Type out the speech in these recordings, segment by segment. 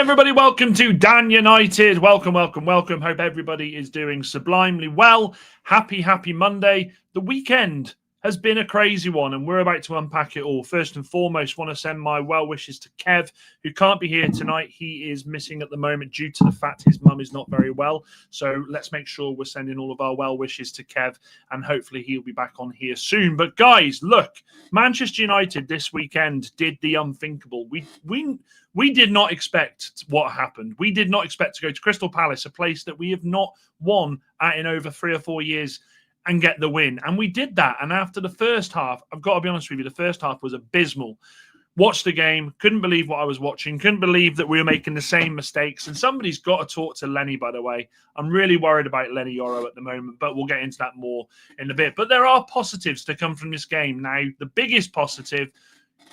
everybody. Welcome to Dan United. Welcome. Hope everybody is doing sublimely well. Happy Monday. The weekend has been a crazy one, and we're about to unpack it all. First and foremost, want to send my well wishes to Kev, who can't be here tonight. He is missing at the moment due to the fact his mum is not very well. So let's make sure we're sending all of our well wishes to Kev, and hopefully he'll be back on here soon. But guys, look, Manchester United this weekend did the unthinkable. We did not expect what happened. We did not expect to go to Crystal Palace, a place that we have not won at in over 3 or 4 years, and get the win. And we did that. And after the first half, I've got to be honest with you, the first half was abysmal. Watched the game, couldn't believe what I was watching, couldn't believe that we were making the same mistakes. And somebody's got to talk to Lenny, by the way. I'm really worried about Lenny Yoro at the moment, but we'll get into that more in a bit. But there are positives to come from this game. Now, the biggest positive,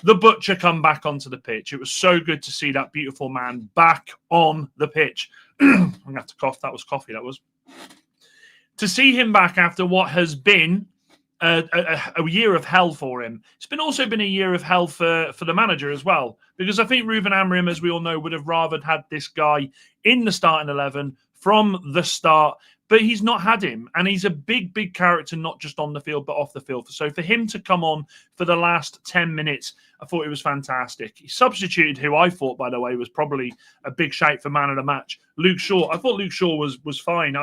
the Butcher come back onto the pitch. It was so good to see that beautiful man back on the pitch. I'm going to have to cough. That was coffee, that was. To see him back after what has been a year of hell for him. It's also been a year of hell for the manager as well, because I think Rúben Amorim, as we all know, would have rather had this guy in the starting 11 from the start, but he's not had him, and he's a big character, not just on the field, but off the field. So for him to come on for the last 10 minutes, I thought it was fantastic. He substituted who I thought, by the way, was probably a big shout for man of the match, Luke Shaw. I thought Luke Shaw was fine.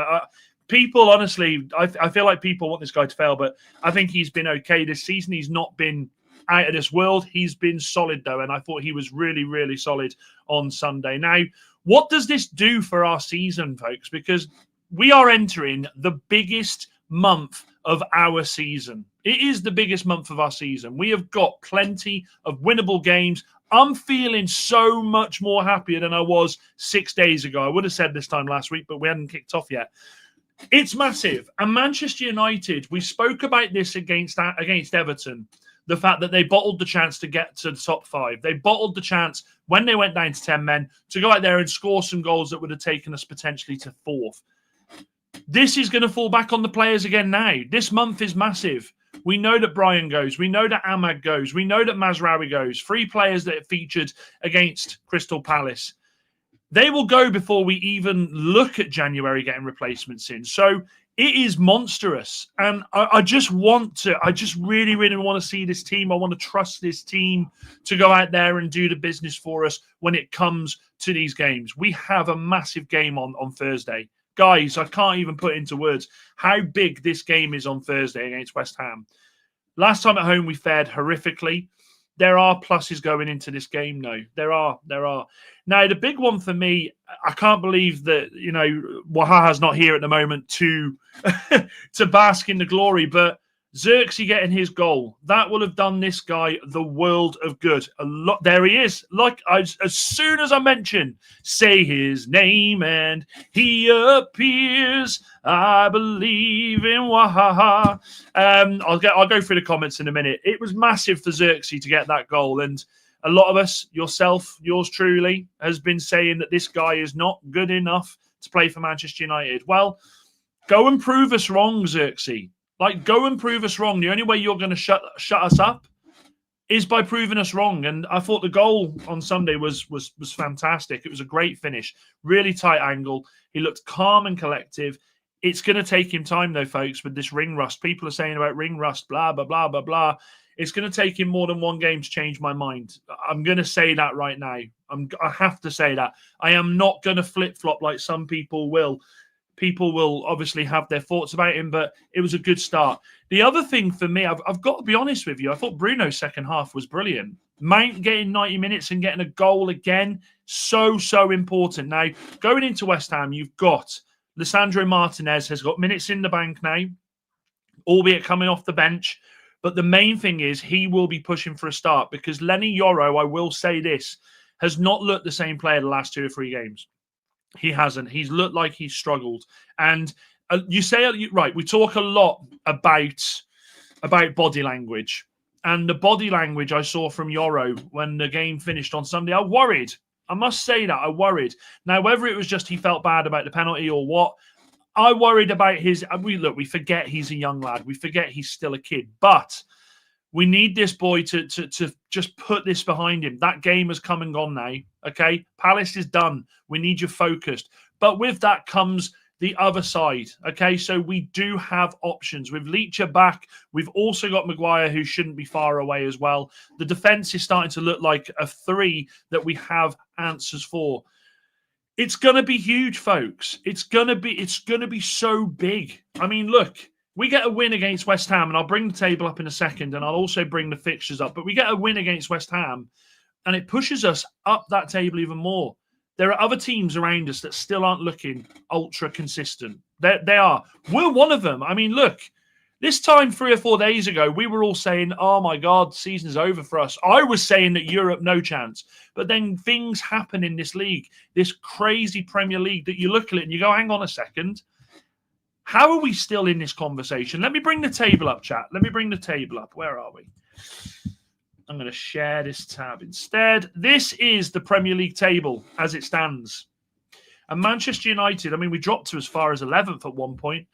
People, honestly, I feel like people want this guy to fail, but I think he's been okay this season. He's not been out of this world. He's been solid, though, and I thought he was really solid on Sunday. Now, what does this do for our season, folks? Because we are entering the biggest month of our season. It is the biggest month of our season. We have got plenty of winnable games. I'm feeling so much more happier than I was 6 days ago. I would have said this time last week, but we hadn't kicked off yet. It's massive. And Manchester United, we spoke about this against Everton, the fact that they bottled the chance to get to the top 5. They bottled the chance when they went down to 10 men to go out there and score some goals that would have taken us potentially to 4th. This is going to fall back on the players again now. This month is massive. We know that Brian goes. We know that Ahmad goes. We know that Mazraoui goes. 3 players that featured against Crystal Palace. They will go before we even look at January getting replacements in. So it is monstrous. And I just really want to see this team. I want to trust this team to go out there and do the business for us when it comes to these games. We have a massive game on Thursday. Guys, I can't even put into words how big this game is on Thursday against West Ham. Last time at home, we fared horrifically. There are pluses going into this game, though. There are. Now, the big one for me, I can't believe that, Wahaha's not here at the moment to bask in the glory, but Xerxes getting his goal, that will have done this guy the world of good. A lot. There he is. As soon as I mention, say his name and he appears. I believe in Wahaha. I'll go through the comments in a minute. It was massive for Xerxes to get that goal, and a lot of us, yourself, yours truly, has been saying that this guy is not good enough to play for Manchester United. Well, go and prove us wrong, Xerxes. Go and prove us wrong. The only way you're going to shut us up is by proving us wrong. And I thought the goal on Sunday was fantastic. It was a great finish, really tight angle. He looked calm and collective. It's going to take him time, though, folks, with this ring rust. People are saying about ring rust, blah, blah, blah, blah, blah. It's going to take him more than one game to change my mind. I'm going to say that right now. I have to say that. I am not going to flip-flop like some people will. People will obviously have their thoughts about him, but it was a good start. The other thing for me, I've got to be honest with you, I thought Bruno's second half was brilliant. Mount getting 90 minutes and getting a goal again, so important. Now, going into West Ham, you've got Lisandro Martinez has got minutes in the bank now, albeit coming off the bench. But the main thing is he will be pushing for a start, because Lenny Yoro, I will say this, has not looked the same player the last 2 or 3 games. He hasn't. He's looked like he's struggled. And you say, right, we talk a lot about body language. And the body language I saw from Yoro when the game finished on Sunday, I worried. I must say that. I worried. Now, whether it was just he felt bad about the penalty or what, I worried about his... We forget he's a young lad. We forget he's still a kid. But We need this boy to just put this behind him. That game has come and gone now. Okay, Palace is done. We need you focused. But with that comes the other side. Okay, so we do have options. With Leacher back, we've also got Maguire, who shouldn't be far away as well. The defense is starting to look like a 3 that we have answers for. It's going to be huge, folks. It's going to be so big. I mean, look, we get a win against West Ham, and I'll bring the table up in a second, and I'll also bring the fixtures up. But we get a win against West Ham, and it pushes us up that table even more. There are other teams around us that still aren't looking ultra consistent. They are. We're one of them. I mean, look, this time 3 or 4 days ago, we were all saying, oh my God, season's over for us. I was saying that Europe, no chance. But then things happen in this league, this crazy Premier League, that you look at it and you go, hang on a second. How are we still in this conversation? Let me bring the table up, chat. Let me bring the table up. Where are we? I'm going to share this tab instead. This is the Premier League table as it stands. And Manchester United, I mean, we dropped to as far as 11th at one point.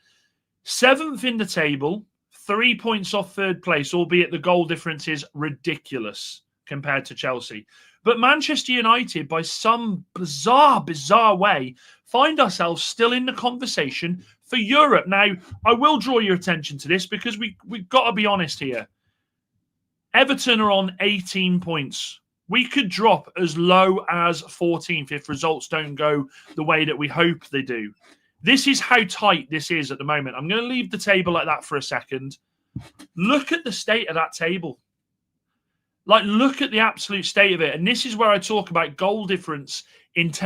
7th in the table, 3 points off third place, albeit the goal difference is ridiculous compared to Chelsea. But Manchester United, by some bizarre way, find ourselves still in the conversation for Europe. Now, I will draw your attention to this because we've got to be honest here. Everton are on 18 points. We could drop as low as 14th if results don't go the way that we hope they do. This is how tight this is at the moment. I'm going to leave the table like that for a second. Look at the state of that table. Like, look at the absolute state of it. And this is where I talk about goal difference.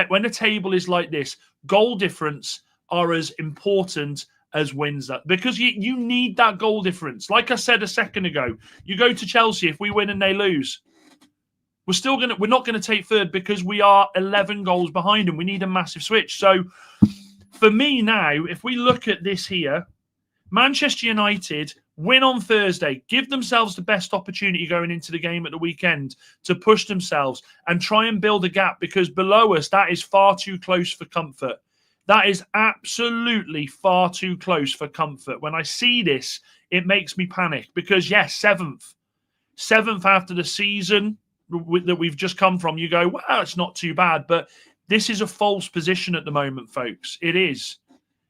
When a table is like this, goal difference are as important as wins, that because you need that goal difference. Like I said a second ago, you go to Chelsea, if we win and they lose, we're not going to take third because we are 11 goals behind them. We need a massive switch. So for me now, if we look at this here, Manchester United win on Thursday, give themselves the best opportunity going into the game at the weekend to push themselves and try and build a gap, because below us, that is far too close for comfort. That is absolutely far too close for comfort. When I see this, it makes me panic because, yes, 7th after the season that we've just come from, you go, well, it's not too bad. But this is a false position at the moment, folks. It is.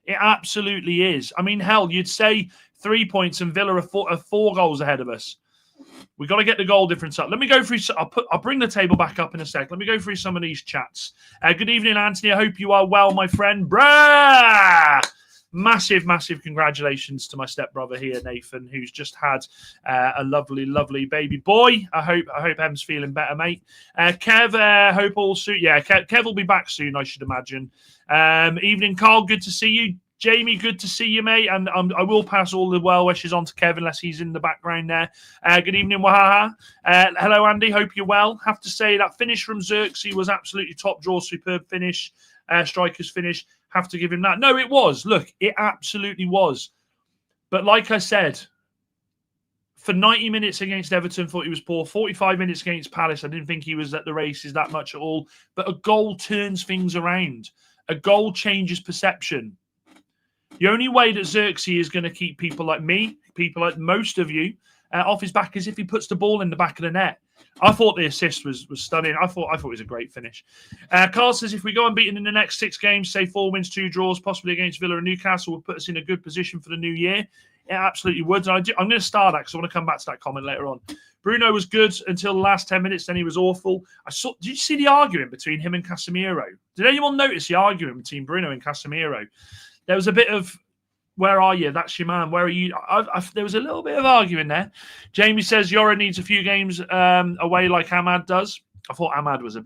It absolutely is. I mean, hell, you'd say 3 points and Villa are 4 goals ahead of us. We've got to get the goal difference up. Let me go through. I'll bring the table back up in a sec. Let me go through some of these chats. Good evening, Anthony. I hope you are well, my friend. Brah! Massive congratulations to my stepbrother here, Nathan, who's just had a lovely baby boy. I hope Em's feeling better, mate. Kev, hope all soon. Yeah, Kev will be back soon, I should imagine. Evening, Carl. Good to see you. Jamie, good to see you, mate. And I will pass all the well wishes on to Kev unless he's in the background there. Good evening, Wahaha. Hello, Andy. Hope you're well. Have to say that finish from Xerxes was absolutely top draw, superb finish. Striker's finish. Have to give him that. No, it was. Look, it absolutely was. But like I said, for 90 minutes against Everton, thought he was poor. 45 minutes against Palace, I didn't think he was at the races that much at all. But a goal turns things around. A goal changes perception. The only way that Xerxes is going to keep people like me, people like most of you, off his back is if he puts the ball in the back of the net. I thought the assist was stunning. I thought it was a great finish. Carl says, if we go unbeaten in the next 6 games, say 4 wins, 2 draws, possibly against Villa and Newcastle, will put us in a good position for the new year. It absolutely would. And I'm going to start that because I want to come back to that comment later on. Bruno was good until the last 10 minutes, then he was awful. Did you see the arguing between him and Casemiro? Did anyone notice the arguing between Bruno and Casemiro? There was a bit of, where are you? That's your man. Where are you? There was a little bit of arguing there. Jamie says Yora needs a few games away like Ahmad does. I thought Ahmad was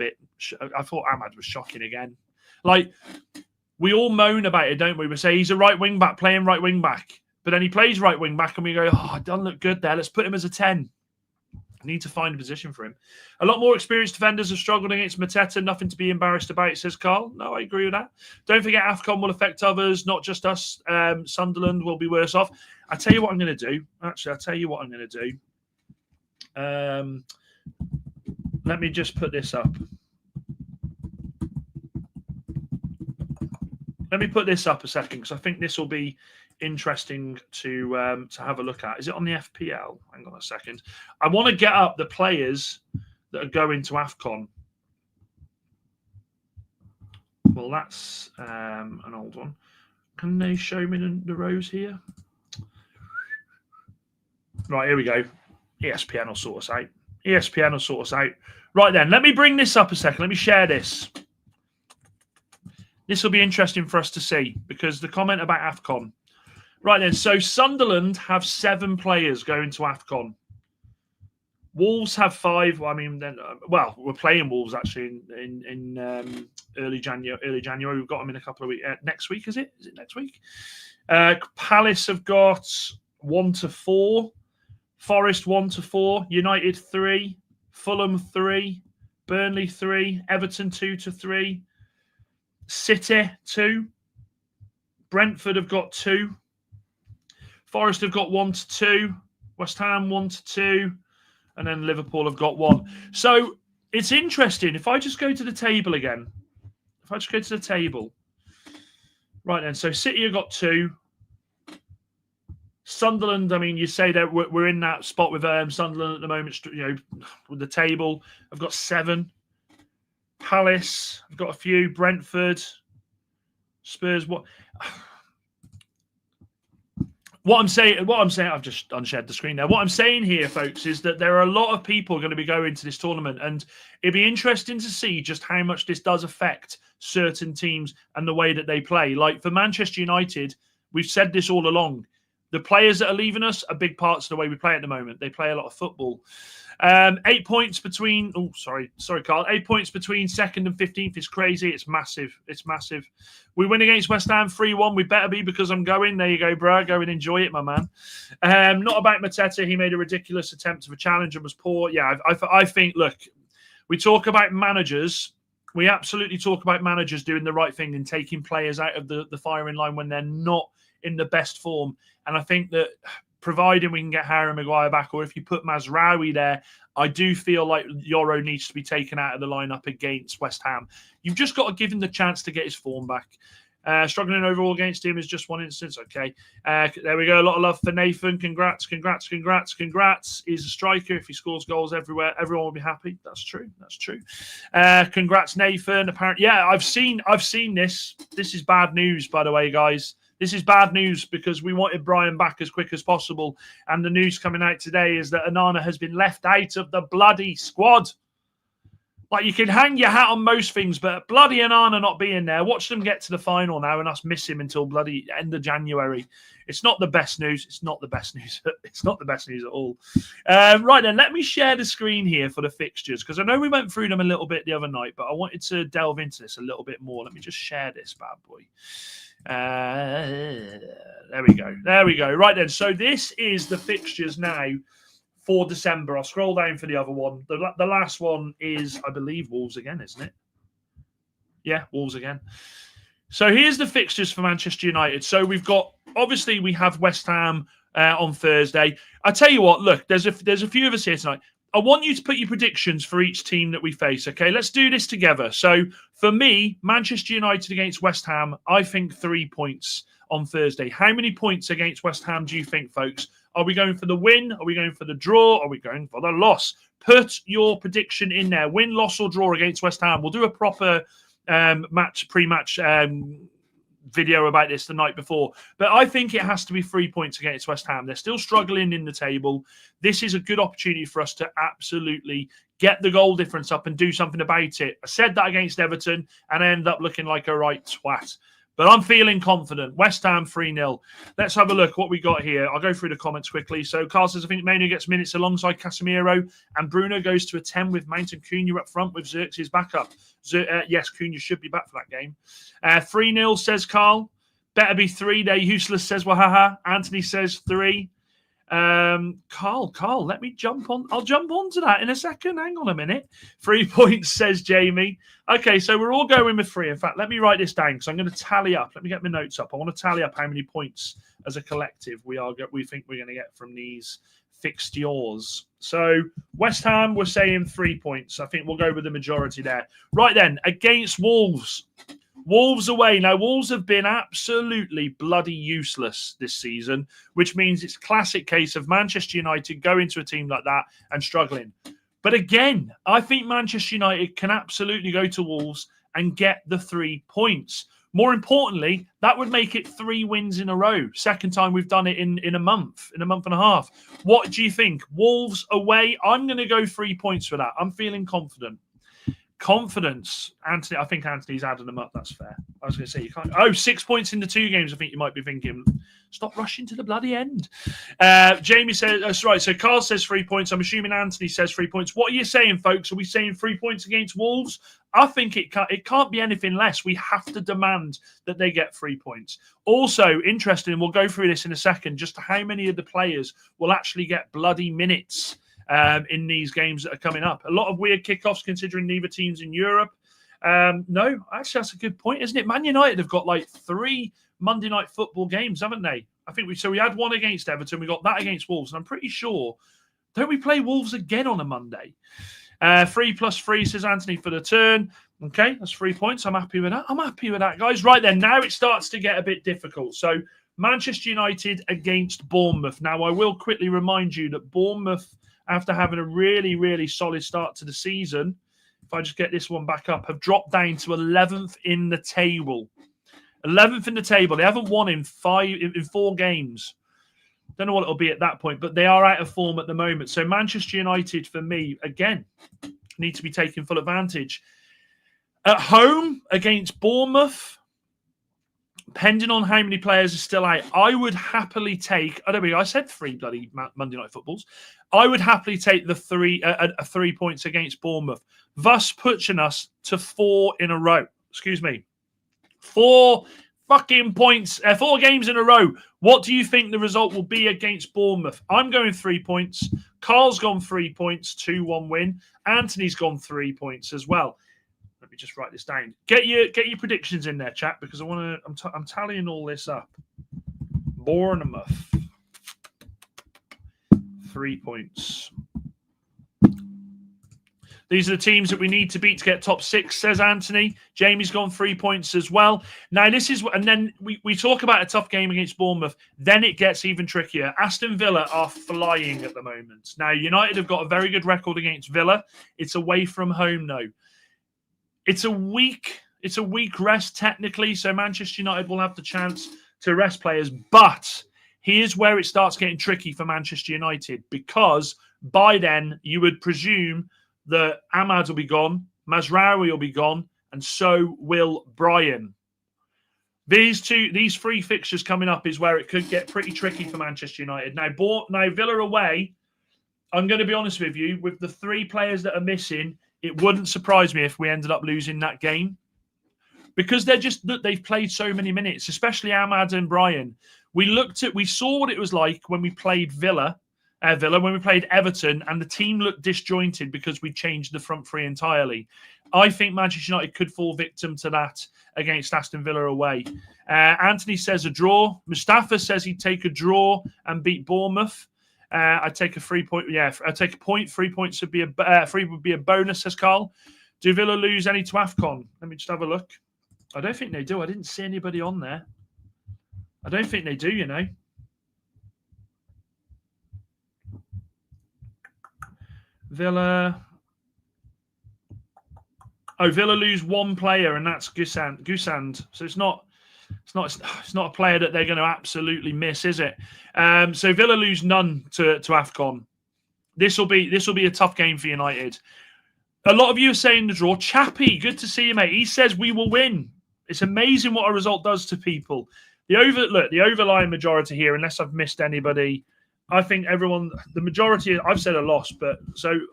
shocking again. Like, we all moan about it, don't we? We say he's a right wing back playing right wing back. But then he plays right wing back and we go, oh, it doesn't look good there. Let's put him as a 10. I need to find a position for him. A lot more experienced defenders have struggled against Mateta. Nothing to be embarrassed about, says Carl. No, I agree with that. Don't forget AFCON will affect others, not just us. Sunderland will be worse off. I tell you what I'm going to do. Actually, I'll tell you what I'm going to do. Let me just put this up. Let me put this up a second because I think this will be interesting to have a look at. Is it on the FPL? Hang on a second. I want to get up the players that are going to AFCON. Well, that's an old one. Can they show me the rows here? Right, here we go. ESPN will sort us out. ESPN will sort us out. Right then, let me bring this up a second. Let me share this. This will be interesting for us to see because the comment about AFCON. Right then, so Sunderland have 7 players going to AFCON. Wolves have 5. I mean, we're playing Wolves actually in early January. We've got them in a couple of weeks. Next week, is it? Is it next week? Palace have got 1 to 4. Forest 1 to 4. United 3. Fulham 3. Burnley 3. Everton 2 to 3. City 2. Brentford have got 2. Forest have got 1 to 2. West Ham 1 to 2. And then Liverpool have got 1. So it's interesting. If I just go to the table again. If I just go to the table. Right then. So City have got 2. Sunderland, I mean, you say that we're in that spot with Sunderland at the moment, you know, with the table. I've got 7. Palace, I've got a few. Brentford, Spurs. What I'm saying, I've just unshared the screen there. What I'm saying here, folks, is that there are a lot of people going to be going to this tournament, and it'd be interesting to see just how much this does affect certain teams and the way that they play. Like for Manchester United, we've said this all along. The players that are leaving us are big parts of the way we play at the moment. They play a lot of football. 8 points between... Oh, sorry, Carl. 8 points between 2nd and 15th is crazy. It's massive. It's massive. We win against West Ham 3-1. We better be because I'm going. There you go, bro. Go and enjoy it, my man. Not about Mateta. He made a ridiculous attempt of a challenge and was poor. Yeah, I think, look, we talk about managers. We absolutely talk about managers doing the right thing and taking players out of the firing line when they're not in the best form. And I think that providing we can get Harry Maguire back, or if you put Mazraoui there, I do feel like Yoro needs to be taken out of the lineup against West Ham. You've just got to give him the chance to get his form back. Struggling overall against him is just one instance. Okay. There we go. A lot of love for Nathan. Congrats. He's a striker. If he scores goals everywhere, everyone will be happy. That's true. Congrats, Nathan. Apparently, yeah, I've seen this. This is bad news, by the way, guys. This is bad news because we wanted Brian back as quick as possible. And the news coming out today is that Onana has been left out of the bloody squad. Like, you can hang your hat on most things, but bloody Onana not being there. Watch them get to the final now and us miss him until bloody end of January. It's not the best news. It's not the best news. It's not the best news at all. Right then, let me share the screen here for the fixtures because I know we went through them a little bit the other night, but I wanted to delve into this a little bit more. Let me just share this bad boy. There we go. Right then, so this is the fixtures now for December. I'll scroll down for the other one. The last one is, I believe, Wolves again, isn't it? Yeah, Wolves again. So here's the fixtures for Manchester United. So we have West Ham on Thursday. I tell you what, look, there's a few of us here tonight. I want you to put your predictions for each team that we face, okay? Let's do this together. So, for me, Manchester United against West Ham, I think 3 points on Thursday. How many points against West Ham do you think, folks? Are we going for the win? Are we going for the draw? Are we going for the loss? Put your prediction in there. Win, loss, or draw against West Ham. We'll do a proper pre-match video about this the night before, but I think it has to be 3 points against West Ham. They're still struggling in the table. This is a good opportunity for us to absolutely get the goal difference up and do something about it. I said that against Everton and I ended up looking like a right twat. But I'm feeling confident. West Ham 3-0. Let's have a look what we got here. I'll go through the comments quickly. So Carl says, I think Manu gets minutes alongside Casemiro and Bruno goes to a 10 with Mount and Cunha up front with Xerxes backup. Yes, Cunha should be back for that game. 3-0 says Carl. Better be 3 there. Useless says, wahaha. Anthony says 3. Carl, let me jump on. I'll jump onto that in a second. Hang on a minute. 3 points, says Jamie. Okay, so we're all going with 3. In fact, let me write this down because I'm going to tally up. Let me get my notes up. I want to tally up how many points as a collective we think we're going to get from these fixtures. So West Ham, we're saying 3 points. I think we'll go with the majority there. Right then, against Wolves. Wolves away. Now, Wolves have been absolutely bloody useless this season, which means it's a classic case of Manchester United going to a team like that and struggling. But again, I think Manchester United can absolutely go to Wolves and get the 3 points. More importantly, that would make it 3 wins in a row. Second time we've done it in a month and a half. What do you think? Wolves away. I'm going to go 3 points for that. I'm feeling confident. Confidence. Anthony, I think Anthony's adding them up. That's fair. I was going to say you can't. Oh, 6 points in the 2 games. I think you might be thinking, stop rushing to the bloody end. Jamie says, that's right. So Carl says 3 points. I'm assuming Anthony says 3 points. What are you saying, folks? Are we saying 3 points against Wolves? I think it can't be anything less. We have to demand that they get 3 points. Also, interesting, we'll go through this in a second, just how many of the players will actually get bloody minutes in these games that are coming up. A lot of weird kickoffs considering neither team's in Europe. No, actually, that's a good point, isn't it? Man United have got like 3 Monday night football games, haven't they? I think we had one against Everton. We got that against Wolves. And I'm pretty sure, don't we play Wolves again on a Monday? 3+3, says Anthony, for the turn. Okay, that's 3 points. I'm happy with that. I'm happy with that, guys. Right then, now it starts to get a bit difficult. So Manchester United against Bournemouth. Now, I will quickly remind you that Bournemouth, after having a really, really solid start to the season, if I just get this one back up, have dropped down to 11th in the table. 11th in the table. They haven't won in 4 games. Don't know what it'll be at that point, but they are out of form at the moment. So Manchester United, for me, again, need to be taking full advantage. At home against Bournemouth, depending on how many players are still out, I would happily take. I said 3 bloody Monday night footballs. I would happily take the 3 points against Bournemouth, thus pushing us to 4 in a row. Excuse me, 4 fucking points, 4 games in a row. What do you think the result will be against Bournemouth? I'm going 3 points. Carl's gone 3 points, 2-1 win. Anthony's gone 3 points as well. Let me just write this down. Get your predictions in there, chat, because I'm tallying all this up. Bournemouth, 3 points. These are the teams that we need to beat to get top 6, says Anthony. Jamie's gone 3 points as well. Now, this is, and then we talk about a tough game against Bournemouth. Then it gets even trickier. Aston Villa are flying at the moment. Now, United have got a very good record against Villa. It's away from home, though. It's a week rest technically, so Manchester United will have the chance to rest players. But here's where it starts getting tricky for Manchester United, because by then you would presume that Ahmad will be gone, Mazraoui will be gone, and so will Brian. These 3 fixtures coming up is where it could get pretty tricky for Manchester United. Now Villa away, I'm going to be honest with you, with the 3 players that are missing, it wouldn't surprise me if we ended up losing that game, because they've played so many minutes, especially Ahmad and Brian. We saw what it was like when we played Villa, when we played Everton, and the team looked disjointed because we changed the front 3 entirely. I think Manchester United could fall victim to that against Aston Villa away. Anthony says a draw. Mustafa says he'd take a draw and beat Bournemouth. I'd take a 3 point. Yeah, I'd take a point. 3 points would be 3 would be a bonus, says Carl. Do Villa lose any to AFCON? Let me just have a look. I don't think they do. I didn't see anybody on there. I don't think they do, you know. Villa. Oh, Villa lose 1 player, and that's Gusand. So it's not a player that they're going to absolutely miss, is it? So Villa lose none to AFCON. This will be a tough game for United. A lot of you are saying the draw. Chappie, good to see you, mate. He says we will win. It's amazing what a result does to people. The overlying majority here, unless I've missed anybody, I think the majority, I've said a loss,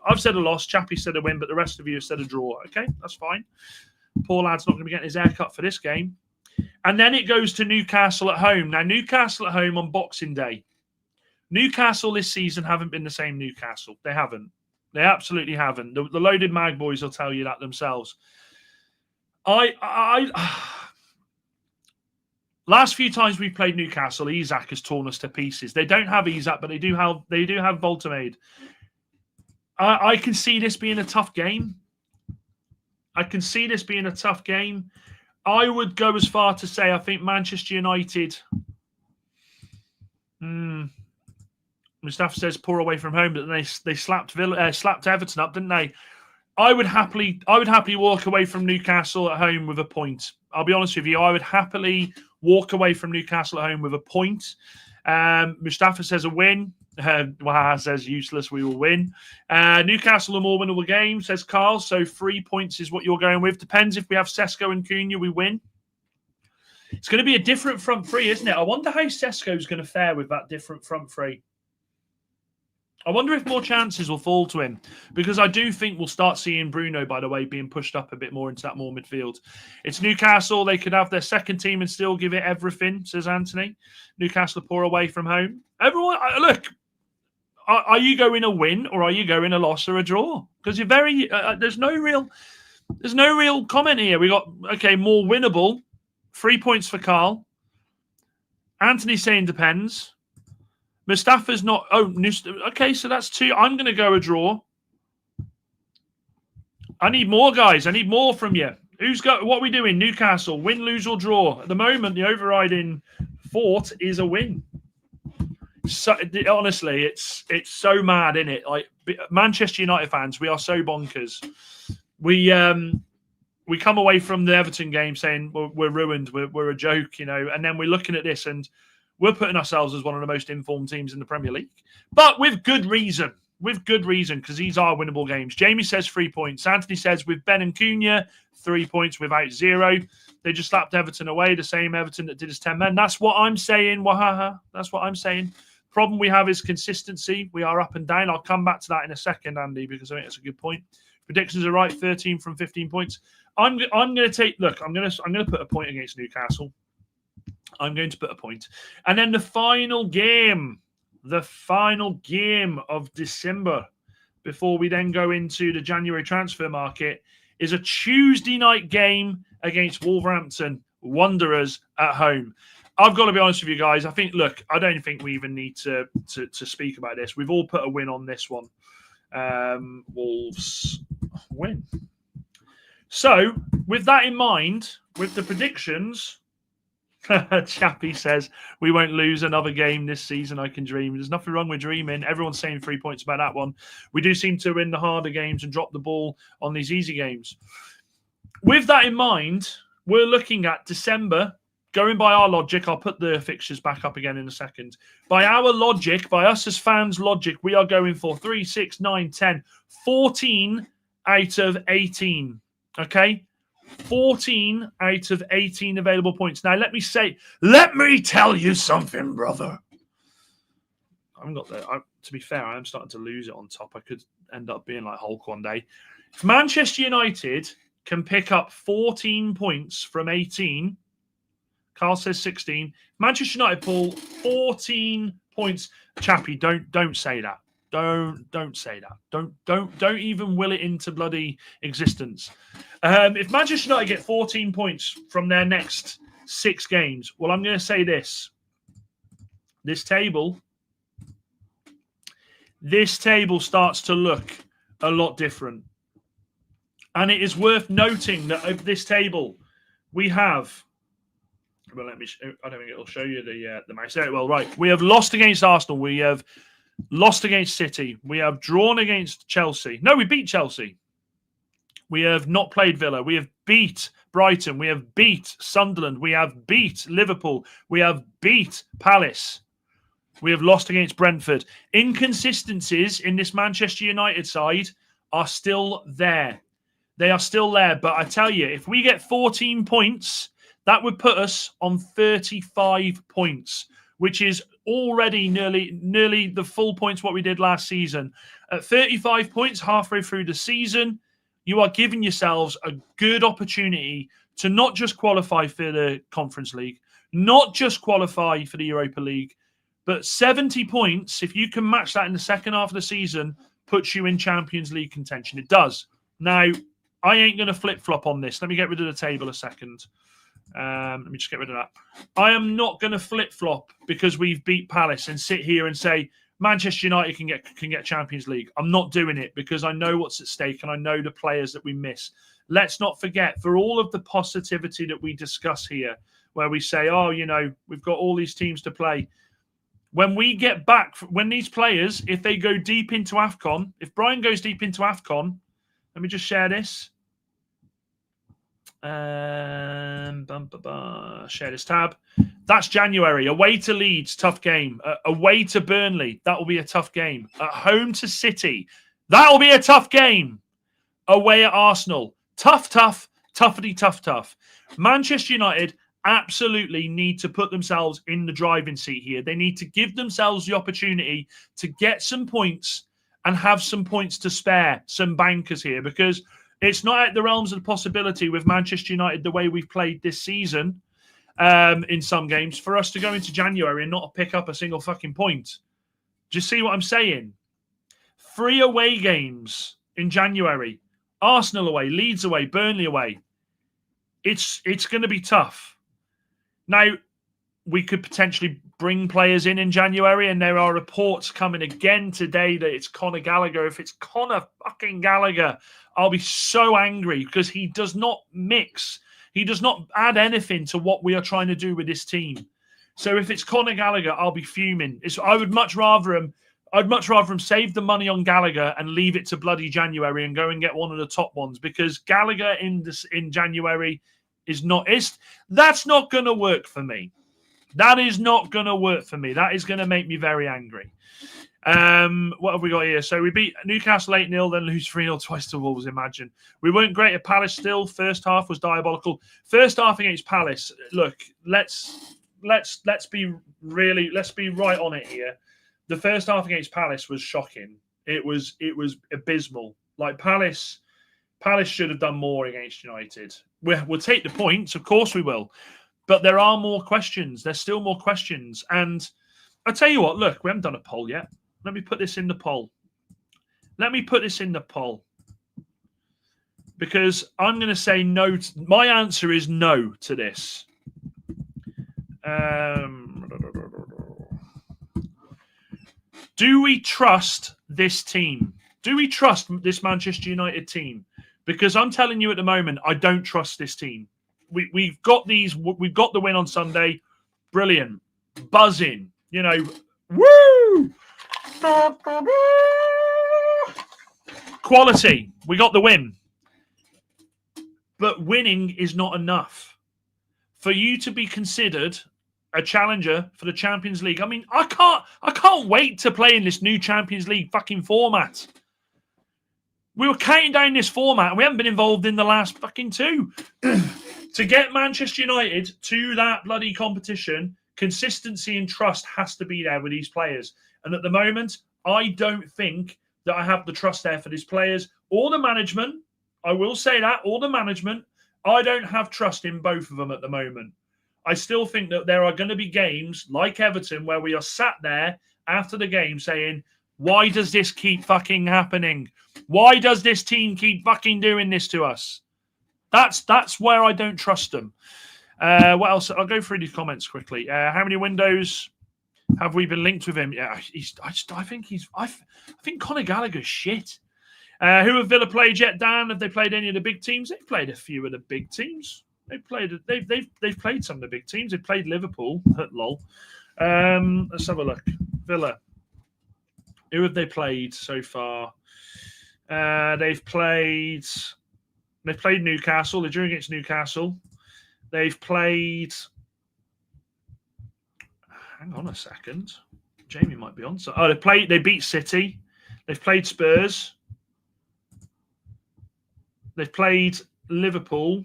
I've said a loss, Chappie said a win, but the rest of you have said a draw. Okay, that's fine. Poor lad's not going to be getting his hair cut for this game. And then it goes to Newcastle at home. Now, Newcastle at home on Boxing Day. Newcastle this season haven't been the same Newcastle. They haven't. They absolutely haven't. The loaded mag boys will tell you that themselves. Last few times we've played Newcastle, Isak has torn us to pieces. They don't have Isak, but they do have Voltamade. I can see this being a tough game. I would go as far to say I think Manchester United. Mustafa says poor away from home, but they slapped Everton up, didn't they? I would happily walk away from Newcastle at home with a point. I'll be honest with you. I would happily walk away from Newcastle at home with a point. Mustafa says a win. Waha says useless. We will win. Newcastle are more winnable game, says Carl. So 3 points is what you're going with. Depends if we have Sesko and Cunha, we win. It's going to be a different front three, isn't it? I wonder how Sesko's going to fare with that different front three. I wonder if more chances will fall to him, because I do think we'll start seeing Bruno, by the way, being pushed up a bit more into that more midfield. It's Newcastle. They could have their second team and still give it everything, says Anthony. Newcastle pour away from home. Everyone, look, are you going a win or are you going a loss or a draw? Because you're very, there's no real comment here. We got, okay, more winnable. 3 points for Carl. Anthony saying depends. Mustafa's not. Oh, okay, so that's 2. I'm going to go a draw. I need more, guys. I need more from you. Who's got? What are we doing? Newcastle, win, lose, or draw? At the moment, the overriding thought is a win. So honestly, it's so mad, isn't it? Like Manchester United fans, we are so bonkers. We come away from the Everton game saying we're ruined, we're a joke, and then we're looking at this and we're putting ourselves as one of the most informed teams in the Premier League. But with good reason, because these are winnable games. Jamie says 3 points. Anthony says with Ben and Cunha, 3 points without 0. They just slapped Everton away, the same Everton that did us 10 men. That's what I'm saying, wahaha. That's what I'm saying. Problem we have is consistency. We are up and down. I'll come back to that in a second, Andy, because I think that's a good point. Predictions are right, 13 from 15 points. I'm going to take. Look, I'm going to put a point against Newcastle. I'm going to put a point, and then the final game of December, before we then go into the January transfer market, is a Tuesday night game against Wolverhampton Wanderers at home. I've got to be honest with you guys. I think. Look, I don't think we even need to speak about this. We've all put a win on this one. Wolves win. So, with that in mind, with the predictions, Chappie says, we won't lose another game this season, I can dream. There's nothing wrong with dreaming. Everyone's saying 3 points about that one. We do seem to win the harder games and drop the ball on these easy games. With that in mind, we're looking at December. Going by our logic, I'll put the fixtures back up again in a second. By our logic, by us as fans' logic, we are going for 3, 6, 9, 10, 14 out of 18. Okay? 14 out of 18 available points. Now, let me tell you something, brother. I haven't got that. To be fair, I am starting to lose it on top. I could end up being like Hulk one day. If Manchester United can pick up 14 points from 18, Carl says 16. Manchester United pull 14 points. Chappie, don't say that. Don't say that. Don't even will it into bloody existence. If Manchester United get 14 points from their next 6 games, well, I'm going to say this. This table starts to look a lot different. And it is worth noting that of this table, we have... Well, I don't think it'll show you the match. Well, right. We have lost against Arsenal. We have lost against City. We have drawn against Chelsea. No, we beat Chelsea. We have not played Villa. We have beat Brighton. We have beat Sunderland. We have beat Liverpool. We have beat Palace. We have lost against Brentford. Inconsistencies in this Manchester United side are still there. They are still there. But I tell you, if we get 14 points, that would put us on 35 points, which is already nearly the full points what we did last season. At 35 points halfway through the season, you are giving yourselves a good opportunity to not just qualify for the Conference League, not just qualify for the Europa League, but 70 points, if you can match that in the second half of the season, puts you in Champions League contention. It does. Now, I ain't going to flip-flop on this. Let me get rid of the table a second. Let me just get rid of that. I am not going to flip-flop because we've beat Palace and sit here and say, Manchester United can get Champions League. I'm not doing it because I know what's at stake and I know the players that we miss. Let's not forget, for all of the positivity that we discuss here, where we say, oh, you know, we've got all these teams to play. When we get back, when these players, if they go deep into AFCON, if Brian goes deep into AFCON, let me just share this. Share this tab. That's January. Away to Leeds, tough game. Away to Burnley, that will be a tough game. At home to City, that will be a tough game. Away at Arsenal, tough. Manchester United absolutely need to put themselves in the driving seat here. They need to give themselves the opportunity to get some points and have some points to spare, some bankers here, because it's not at the realms of the possibility with Manchester United the way we've played this season in some games for us to go into January and not pick up a single fucking point. Do you see what I'm saying? 3 away games in January. Arsenal away, Leeds away, Burnley away. It's going to be tough. Now, we could potentially bring players in January, and there are reports coming again today that it's Conor Gallagher. If it's Conor fucking Gallagher, I'll be so angry because he does not mix. He does not add anything to what we are trying to do with this team. So if it's Conor Gallagher, I'll be fuming. I'd much rather him save the money on Gallagher and leave it to bloody January and go and get one of the top ones, because Gallagher in January that's not going to work for me. That is not going to work for me. That is going to make me very angry. What have we got here? So we beat Newcastle 8-0, then lose 3-0 twice to Wolves, imagine. We weren't great at Palace still. First half was diabolical. First half against Palace, look, let's be right on it here. The first half against Palace was shocking. It was abysmal. Like Palace should have done more against United. We'll take the points, of course we will. But there are more questions. There's still more questions. And I'll tell you what, look, we haven't done a poll yet. Let me put this in the poll. Because I'm going to say no. My answer is no to this. Do we trust this team? Do we trust this Manchester United team? Because I'm telling you at the moment, I don't trust this team. We've got the win on Sunday. Brilliant. Buzzing. You know, woo! Quality. We got the win. But winning is not enough. For you to be considered a challenger for the Champions League, I mean, I can't wait to play in this new Champions League fucking format. We were counting down this format and we haven't been involved in the last fucking 2. To get Manchester United to that bloody competition, consistency and trust has to be there with these players. And at the moment, I don't think that I have the trust there for these players or the management. I will say that, or the management. I don't have trust in both of them at the moment. I still think that there are going to be games like Everton where we are sat there after the game saying, why does this keep fucking happening? Why does this team keep fucking doing this to us? That's where I don't trust them. What else? I'll go through these comments quickly. How many windows have we been linked with him? Yeah, I think Conor Gallagher's shit. Who have Villa played yet, Dan? Have they played any of the big teams? They've played a few of the big teams. They've played some of the big teams. They've played Liverpool. Lol. Let's have a look. Villa. Who have they played so far? They've played Newcastle. They drew against Newcastle. They've played. Hang on a second. Jamie might be on. They beat City. They've played Spurs. They've played Liverpool.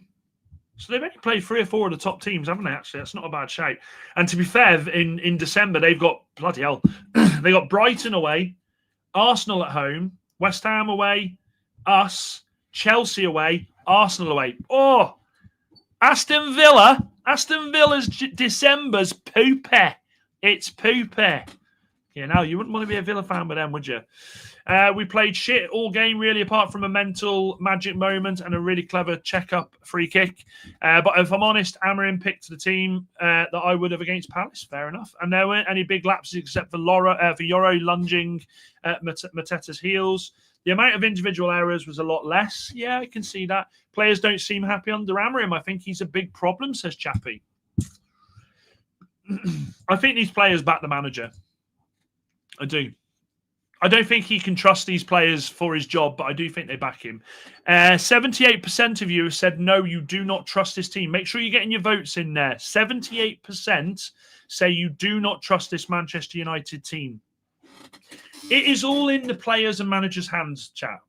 So they've only played 3 or 4 of the top teams, haven't they, actually? That's not a bad shape. And to be fair, in December, they've got, bloody hell, they got Brighton away, Arsenal at home, West Ham away, us, Chelsea away, Arsenal away. Oh, Aston Villa's December's poopy. It's poopy. Yeah, now you wouldn't want to be a Villa fan with them, would you? We played shit all game, really, apart from a mental magic moment and a really clever check-up free kick. But if I'm honest, Amorim picked the team that I would have against Palace. Fair enough. And there weren't any big lapses except for Yoro lunging at Mateta's heels. The amount of individual errors was a lot less. Yeah, I can see that. Players don't seem happy under Amorim. I think he's a big problem, says Chappie. I think these players back the manager. I do. I don't think he can trust these players for his job, but I do think they back him. 78% of you have said, no, you do not trust this team. Make sure you're getting your votes in there. 78% say you do not trust this Manchester United team. It is all in the players and managers' hands, chat.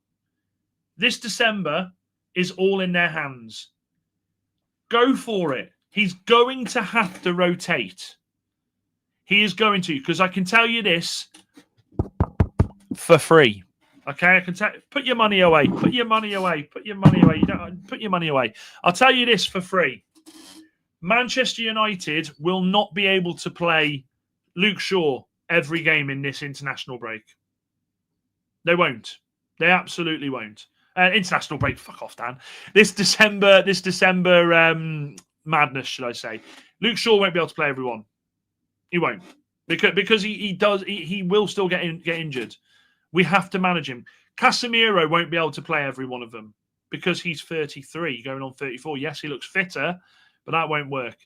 This December is all in their hands. Go for it. He's going to have to rotate. He is going to, because I can tell you this for free. Okay, I can tell. Put your money away. Put your money away. Put your money away. You don't put your money away. I'll tell you this for free. Manchester United will not be able to play Luke Shaw every game in this international break. They won't. They absolutely won't. International break. Fuck off, Dan. This December madness, should I say? Luke Shaw won't be able to play everyone. He won't, because he will still get injured. We have to manage him. Casemiro won't be able to play every one of them because he's 33, going on 34. Yes, he looks fitter, but that won't work.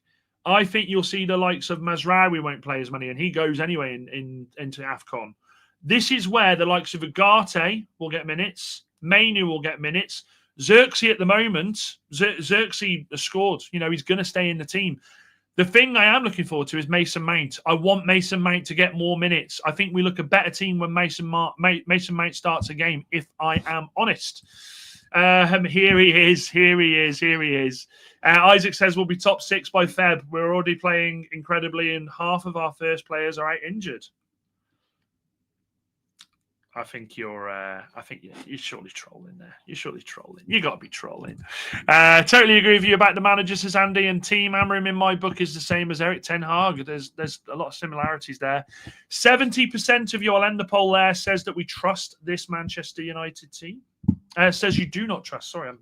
I think you'll see the likes of Mazraoui won't play as many, and he goes anyway into AFCON. This is where the likes of Ugarte will get minutes. Mainu will get minutes. Xerxes at the moment, Xerxes has scored. You know, he's going to stay in the team. The thing I am looking forward to is Mason Mount. I want Mason Mount to get more minutes. I think we look a better team when Mason Mount starts a game, if I am honest. Here he is. Isaac says we'll be top 6 by Feb. We're already playing incredibly, and half of our first players are out injured. I think you're surely trolling there. You're surely trolling. You got to be trolling. Totally agree with you about the manager, says Andy, and Team Amorim in my book is the same as Eric Ten Hag. There's a lot of similarities there. 70% of you, I'll end the poll there, says that we trust this Manchester United team. Says you do not trust. Sorry, I'm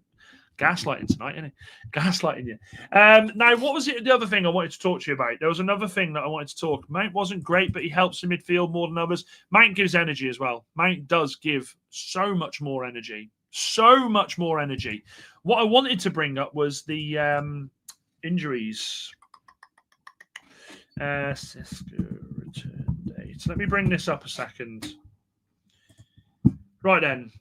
gaslighting tonight, isn't it? Gaslighting you. Now, what was it? The other thing I wanted to talk to you about. There was another thing that I wanted to talk. Mount wasn't great, but he helps in midfield more than others. Mount gives energy as well. Mount does give so much more energy. So much more energy. What I wanted to bring up was the injuries. Cisco return date. Let me bring this up a second. Right then.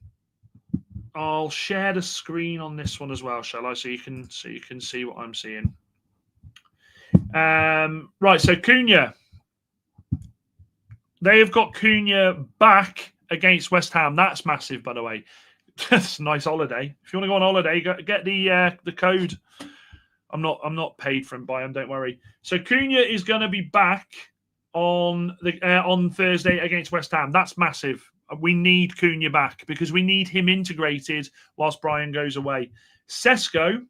I'll share the screen on this one as well, shall I? So you can see what I'm seeing. Right, so Cunha. They have got Cunha back against West Ham. That's massive, by the way. That's a nice holiday. If you want to go on holiday, get the code. I'm not paid from by them, don't worry. So Cunha is going to be back on Thursday against West Ham. That's massive. We need Cunha back because we need him integrated whilst Brian goes away. Sesko's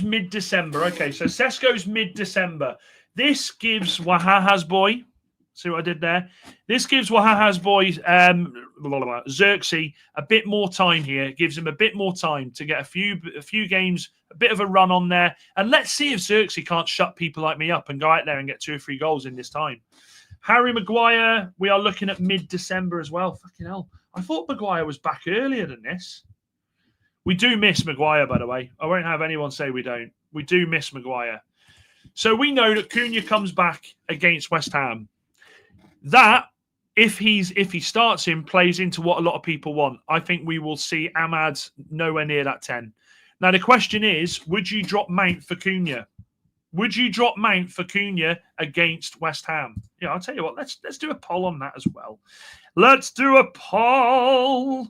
mid-December. Okay, so Sesko's mid-December. This gives Wahaha's boy, see what I did there? This gives Wahaha's boy, Xerxes, a bit more time here. It gives him a bit more time to get a few games, a bit of a run on there. And let's see if Xerxes can't shut people like me up and go out there and get 2 or 3 goals in this time. Harry Maguire, we are looking at mid-December as well. Fucking hell. I thought Maguire was back earlier than this. We do miss Maguire, by the way. I won't have anyone say we don't. We do miss Maguire. So we know that Cunha comes back against West Ham. That, if he starts him, plays into what a lot of people want. I think we will see Ahmad nowhere near that 10. Now, the question is, would you drop Mount for Cunha? Would you drop Mount for Cunha against West Ham? Yeah, I'll tell you what, let's do a poll on that as well. Let's do a poll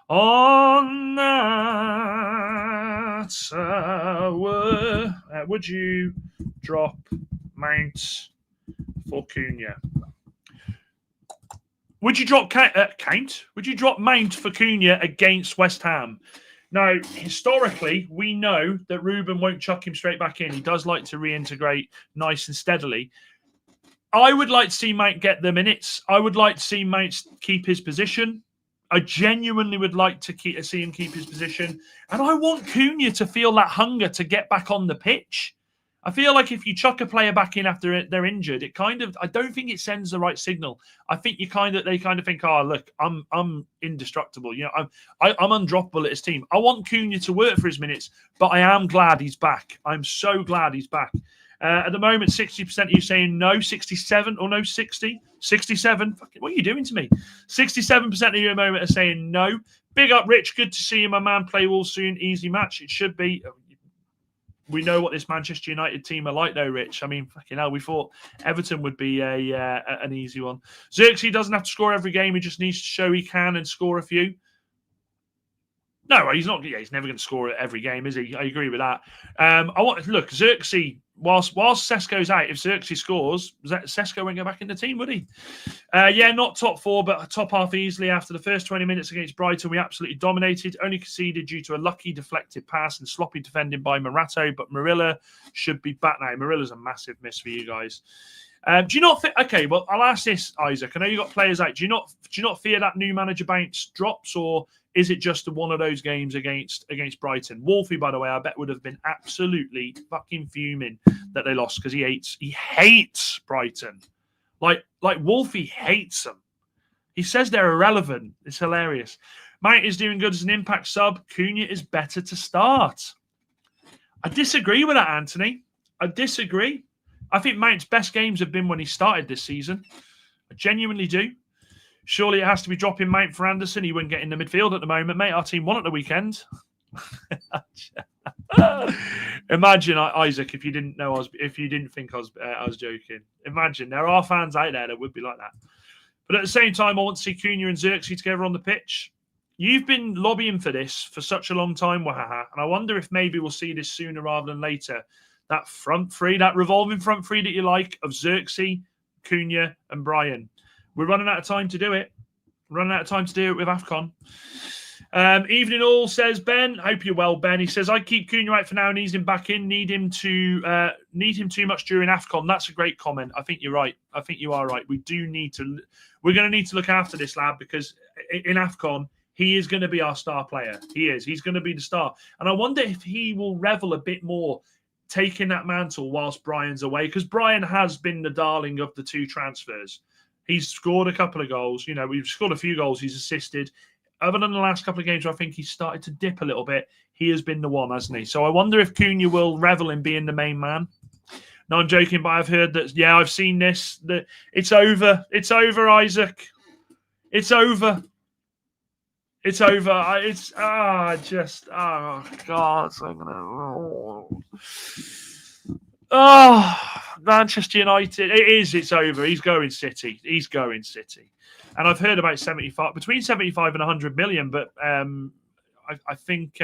on that. Would you drop Mount for Cunha? Would you drop Would you drop Mount for Cunha against West Ham? Now, historically, we know that Ruben won't chuck him straight back in. He does like to reintegrate nice and steadily. I would like to see Mount get the minutes. I would like to see Mount keep his position. I genuinely would like to see him keep his position. And I want Cunha to feel that hunger to get back on the pitch. I feel like if you chuck a player back in after they're injured, it kind of, I don't think it sends the right signal. I think they kind of think, oh, look, I'm indestructible. You know, I'm undroppable at his team. I want Cunha to work for his minutes, but I am glad he's back. I'm so glad he's back. At the moment, 60% of you saying no, 67 or no, 60, 67. Fucking, what are you doing to me? 67% of you at the moment are saying no. Big up, Rich. Good to see you, my man. Play all soon. Easy match. It should be. We know what this Manchester United team are like, though, Rich. I mean, fucking hell, we thought Everton would be an easy one. Xerxes doesn't have to score every game. He just needs to show he can and score a few. No, he's not. Yeah, he's never going to score every game, is he? I agree with that. Look, Xerxes. Whilst Sesko's out, if Xerxes scores, Sesko won't go back in the team, would he? Yeah, not top four, but top half easily. After the first 20 minutes against Brighton, we absolutely dominated. Only conceded due to a lucky deflected pass and sloppy defending by Morato, but Marilla should be back now. Marilla's a massive miss for you guys. Do you not think? Okay, well, I'll ask this, Isaac. I know you got players out. Do you not fear that new manager bounce drops, or is it just one of those games against Brighton? Wolfie, by the way, I bet would have been absolutely fucking fuming that they lost because he hates Brighton. Like Wolfie hates them. He says they're irrelevant. It's hilarious. Mount is doing good as an impact sub. Cunha is better to start. I disagree with that, Anthony. I disagree. I think Mount's best games have been when he started this season. I genuinely do. Surely it has to be dropping Mount for Anderson. He wouldn't get in the midfield at the moment, mate. Our team won at the weekend. Imagine, Isaac, if you didn't think I was joking. Imagine there are fans out there that would be like that. But at the same time, I want to see Cunha and Xerxes together on the pitch. You've been lobbying for this for such a long time, Wahaha, and I wonder if maybe we'll see this sooner rather than later. That front three, that revolving front three that you like of Xerxes, Cunha, and Brian. We're running out of time to do it. With AFCON. Evening all, says Ben. Hope you're well, Ben. He says, I keep Cunha out for now and ease him back in. Need him too much during AFCON. That's a great comment. I think you're right. I think you are right. We're going to need to look after this lad because in AFCON, he is going to be our star player. He is. He's going to be the star. And I wonder if he will revel a bit more taking that mantle whilst Brian's away, because Brian has been the darling of the two transfers. He's scored a couple of goals. You know, we've scored a few goals. He's assisted. Other than the last couple of games where I think he's started to dip a little bit, he has been the one, hasn't he? So I wonder if Cunha will revel in being the main man. No, I'm joking, but I've heard that, yeah, I've seen this. That it's over. It's over, Isaac. It's over. It's over. God. Manchester United. It is. It's over. He's going City. And I've heard about between 75 and 100 million, but I think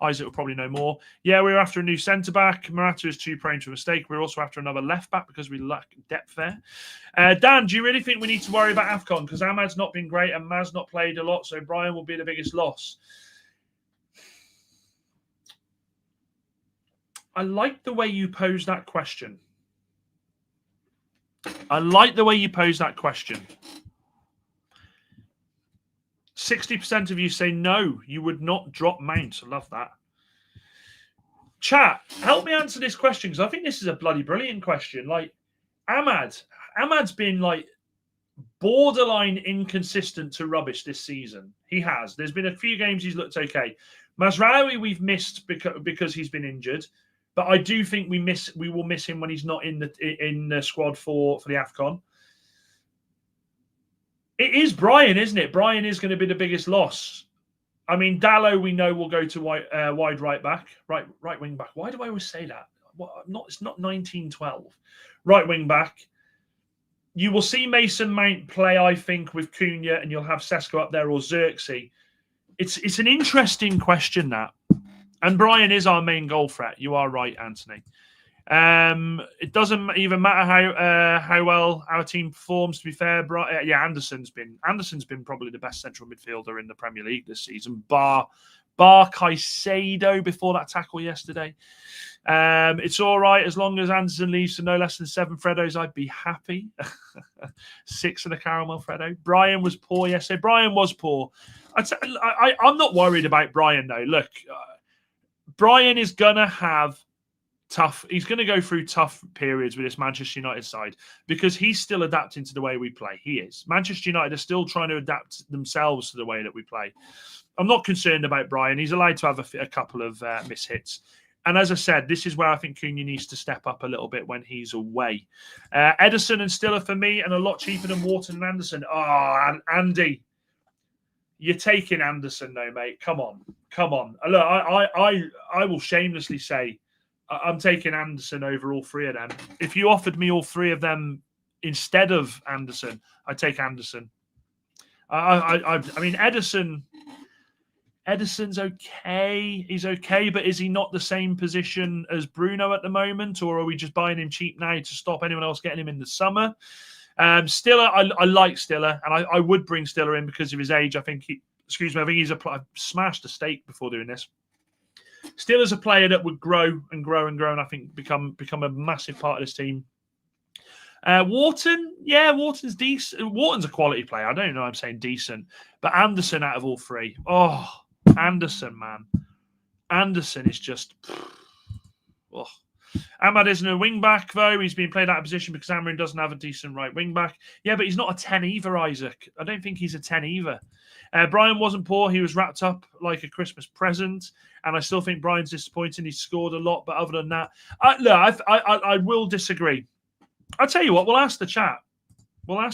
Isaac will probably know more. Yeah, we're after a new centre-back. Morata is too prone to a mistake. We're also after another left-back because we lack depth there. Dan, do you really think we need to worry about AFCON? Because Ahmad's not been great and Maz not played a lot, so Brian will be the biggest loss. I like the way you pose that question. 60% of you say no, you would not drop Mount. I love that. Chat, help me answer this question because I think this is a bloody brilliant question. Like, Ahmad's been like borderline inconsistent to rubbish this season. He has. There's been a few games he's looked okay. Mazraoui we've missed because he's been injured. But I do think we will miss him when he's not in the squad for the AFCON. It is Brian, isn't it? Brian is going to be the biggest loss. I mean, Dallo we know will go to wide right back, right wing back. Why do I always say that? It's not 1912. Right wing back. You will see Mason Mount play, I think, with Cunha, and you'll have Sesko up there or Xerxes. It's an interesting question, that. And Brian is our main goal threat. You are right, Anthony. It doesn't even matter how well our team performs. To be fair, Anderson's been probably the best central midfielder in the Premier League this season, bar Caicedo before that tackle yesterday. It's all right as long as Anderson leaves to no less than 7 Freddos. I'd be happy. 6 of the caramel Freddo. Brian was poor yesterday. Brian was poor. I'm not worried about Brian though. Look, Brian is gonna have tough. He's going to go through tough periods with this Manchester United side because he's still adapting to the way we play. He is. Manchester United are still trying to adapt themselves to the way that we play. I'm not concerned about Brian. He's allowed to have a couple of mishits. And as I said, this is where I think Cunha needs to step up a little bit when he's away. Edison and Stiller for me, and a lot cheaper than Wharton and Anderson. Oh, and Andy, you're taking Anderson though, mate. Come on. Look, I will shamelessly say I'm taking Anderson over all 3 of them. If you offered me all 3 of them instead of Anderson, I'd take Anderson. I mean, Edison's okay. He's okay, but is he not the same position as Bruno at the moment? Or are we just buying him cheap now to stop anyone else getting him in the summer? Stiller, I like Stiller, and I would bring Stiller in because of his age. I think I smashed a steak before doing this. Stiller's a player that would grow and grow and grow, and I think become a massive part of this team. Wharton, Wharton's decent. Wharton's a quality player. I don't know. I'm saying decent, but Anderson out of all 3. Oh, Anderson, man. Anderson is just. Oh. Ahmad isn't a wing back though. He's been played out of position because Amorim doesn't have a decent right wing back. Yeah, but he's not a 10 either, Isaac. I don't think he's a 10 either. Brian wasn't poor. He was wrapped up like a Christmas present. And I still think Brian's disappointing. He scored a lot. But other than that, I will disagree. I'll tell you what. We'll ask the chat. How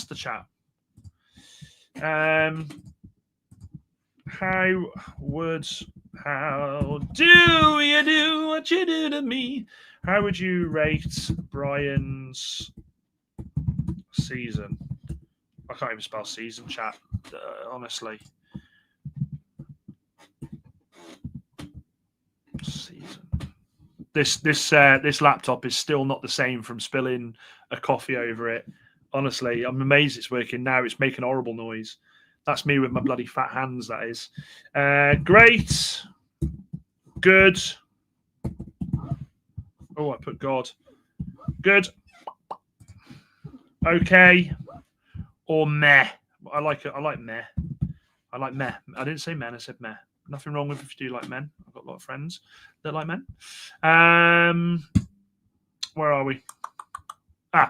do you do what you do to me? How would you rate Brian's season? I can't even spell season, chat. Honestly. Season. This laptop is still not the same from spilling a coffee over it. Honestly, I'm amazed it's working now. It's making a horrible noise. That's me with my bloody fat hands, that is. Great. Good. Oh, I put God. Good. Okay. Or meh. I like it. I like meh. I like meh. I didn't say men. I said meh. Nothing wrong with if you do like men. I've got a lot of friends that like men. Where are we?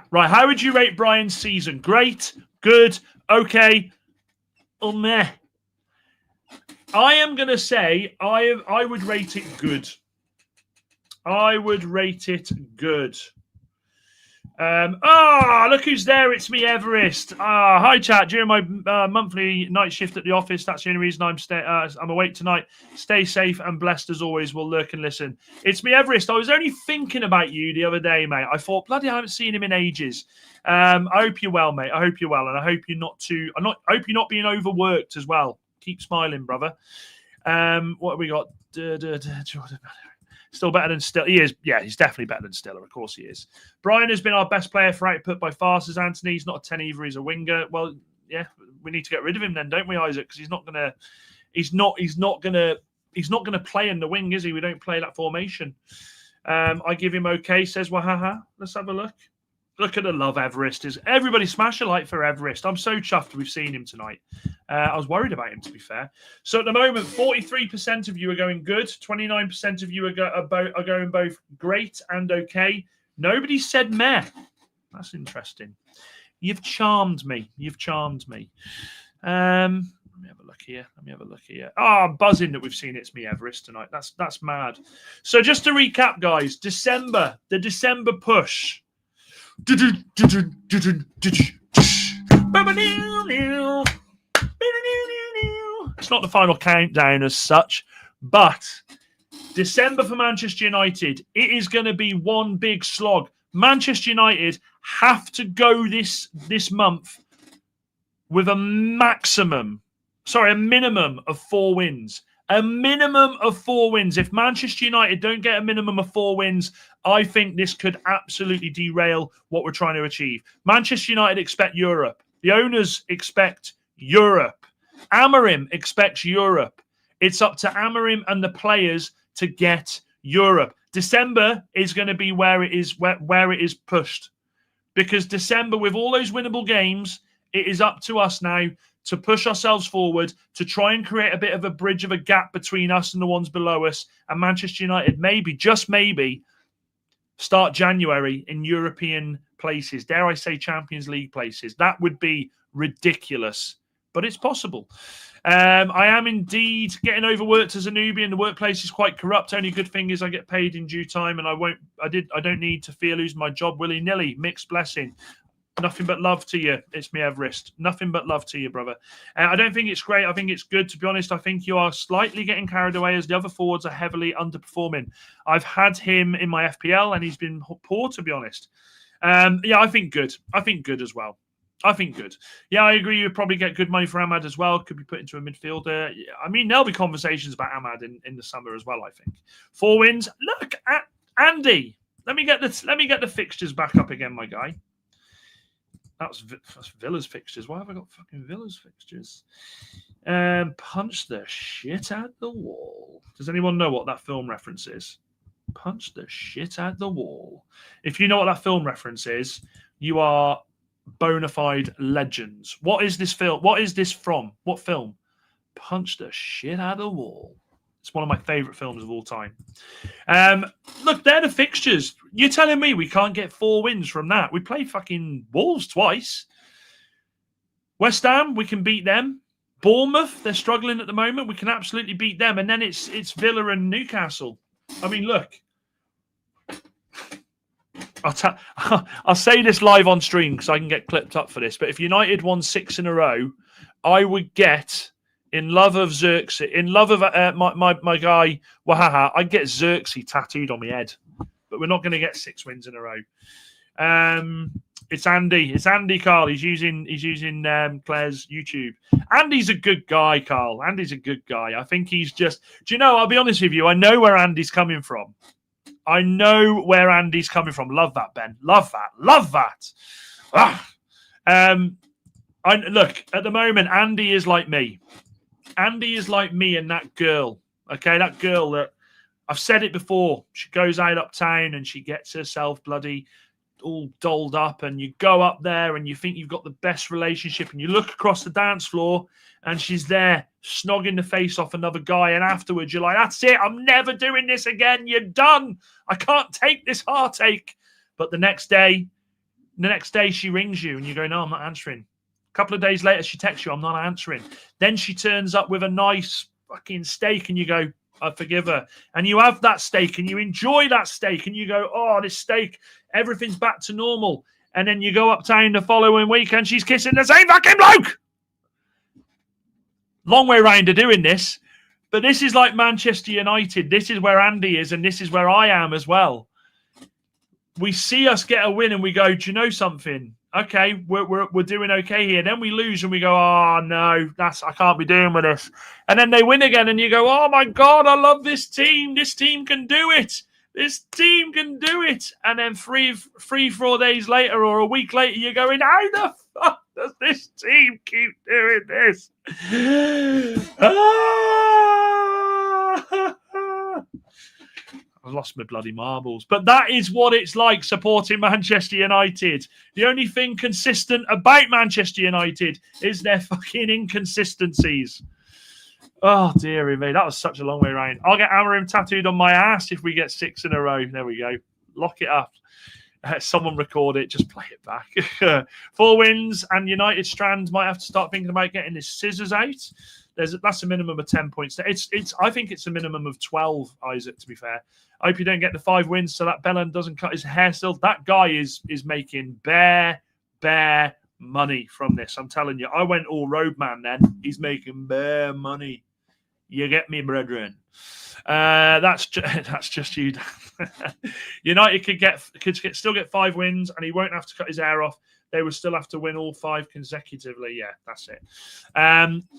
Right. How would you rate Brian's season? Great. Good. Okay. Or meh. I am going to say I would rate it good. I would rate it good. Look who's there. It's me, Everest. Hi, chat. During my monthly night shift at the office, that's the only reason I'm awake tonight. Stay safe and blessed as always. We'll lurk and listen. It's me, Everest. I was only thinking about you the other day, mate. I thought, bloody, I haven't seen him in ages. I hope you're well, mate. I hope you're well, and I hope you're not too. I hope you're not being overworked as well. Keep smiling, brother. What have we got? Still better than Stiller. He is. Yeah, he's definitely better than Stiller. Of course he is. Brian has been our best player for output by far, says Anthony. He's not a 10 either. He's a winger. Well, yeah, we need to get rid of him then, don't we, Isaac? Because he's not gonna play in the wing, is he? We don't play that formation. I give him okay, says Wahaha. Let's have a look. Look at the love Everest is. Everybody smash a like for Everest. I'm so chuffed we've seen him tonight. I was worried about him, to be fair. So at the moment, 43% of you are going good. 29% of you are going both great and okay. Nobody said meh. That's interesting. You've charmed me. Let me have a look here. I'm buzzing that we've seen It's Me Everest tonight. That's mad. So just to recap, guys, the December push. It's not the final countdown as such, but December for Manchester United, it is going to be one big slog. Manchester United have to go this month with a minimum of 4 wins. A minimum of 4 wins. If Manchester United don't get a minimum of 4 wins, I think this could absolutely derail what we're trying to achieve. Manchester United expect Europe. The owners expect Europe. Amorim expects Europe. It's up to Amorim and the players to get Europe. December is going to be where it is pushed, because December, with all those winnable games, it is up to us now to push ourselves forward, to try and create a bit of a bridge of a gap between us and the ones below us. And Manchester United, maybe, just maybe, start January in European places. Dare I say Champions League places. That would be ridiculous, but it's possible. I am indeed getting overworked as a newbie, and the workplace is quite corrupt. Only good thing is I get paid in due time, and I don't need to fear losing my job willy-nilly. Mixed blessing. Nothing but love to you. It's me, Everest. Nothing but love to you, brother. I don't think it's great. I think it's good, to be honest. I think you are slightly getting carried away, as the other forwards are heavily underperforming. I've had him in my FPL, and he's been poor, to be honest. Yeah, I think good. I think good as well. I think good. Yeah, I agree. You'd probably get good money for Ahmad as well. Could be put into a midfielder. I mean, there'll be conversations about Ahmad in the summer as well, I think. 4 wins. Look at Andy. Let me get the fixtures back up again, my guy. That's Villa's fixtures. Why have I got fucking Villa's fixtures? Punch the shit out the wall. Does anyone know what that film reference is? Punch the shit out the wall. If you know what that film reference is, you are bona fide legends. What is this film? What is this from? What film? Punch the shit out of the wall. It's one of my favourite films of all time. Look, they're the fixtures. You're telling me we can't get 4 wins from that? We played fucking Wolves twice. West Ham, we can beat them. Bournemouth, they're struggling at the moment. We can absolutely beat them. And then it's Villa and Newcastle. I mean, look. I'll say this live on stream because I can get clipped up for this. But if United won 6 in a row, I would get, in love of Xerxes, in love of my guy Wahaha, I'd get Xerxes tattooed on my head. But we're not going to get 6 wins in a row. It's Andy. It's Andy, Carl. He's using Claire's YouTube. Andy's a good guy, Carl. Andy's a good guy. I think he's just. Do you know? I'll be honest with you. I know where Andy's coming from. I know where Andy's coming from. Love that, Ben. Love that. Love that. Look, at the moment, Andy is like me. Andy is like me and that girl. Okay, that girl that I've said it before. She goes out uptown and she gets herself bloody all dolled up, and you go up there and you think you've got the best relationship, and you look across the dance floor and she's there snogging the face off another guy, and afterwards you're like, that's it, I'm never doing this again, you're done, I can't take this heartache. But the next day she rings you and you go, no, I'm not answering. A couple of days later she texts you, I'm not answering. Then she turns up with a nice fucking steak and you go, I forgive her. And you have that steak and you enjoy that steak and you go, oh, this steak, everything's back to normal. And then you go uptown the following week and she's kissing the same fucking bloke. Long way round to doing this. But this is like Manchester United. This is where Andy is and this is where I am as well. We see us get a win and we go, do you know something? Okay, we're doing okay here. Then we lose and we go, oh no, I can't be doing with this. And then they win again and you go, oh my God, I love this team. This team can do it. This team can do it. And then 4 days later or a week later, you're going, how the fuck does this team keep doing this? I've lost my bloody marbles. But that is what it's like supporting Manchester United. The only thing consistent about Manchester United is their fucking inconsistencies. Oh, dearie me. That was such a long way around. I'll get Amorim tattooed on my ass if we get 6 in a row. There we go. Lock it up. Someone record it. Just play it back. 4 wins and United Strand might have to start thinking about getting his scissors out. That's a minimum of 10 points. I think it's a minimum of 12, Isaac, to be fair. I hope you don't get the 5 wins so that Bellan doesn't cut his hair still. That guy is making bare money from this. I'm telling you. I went all roadman then. He's making bare money. You get me, brethren. That's just you. United could still get 5 wins and he won't have to cut his hair off. They would still have to win all 5 consecutively. Yeah, that's it.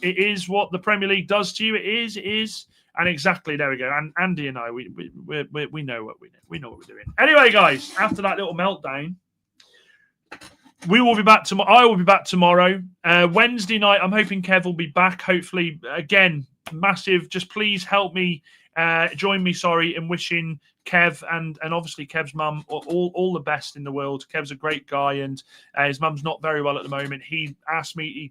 It is what the Premier League does to you. It is. And exactly, there we go. And Andy and I, we know what we do. We know what we're doing. Anyway, guys, after that little meltdown, we will be back tomorrow. I will be back tomorrow. Wednesday night, I'm hoping Kev will be back. Hopefully, again, massive. Just please help me join me, in wishing Kev and obviously Kev's mum all the best in the world. Kev's a great guy, and his mum's not very well at the moment. He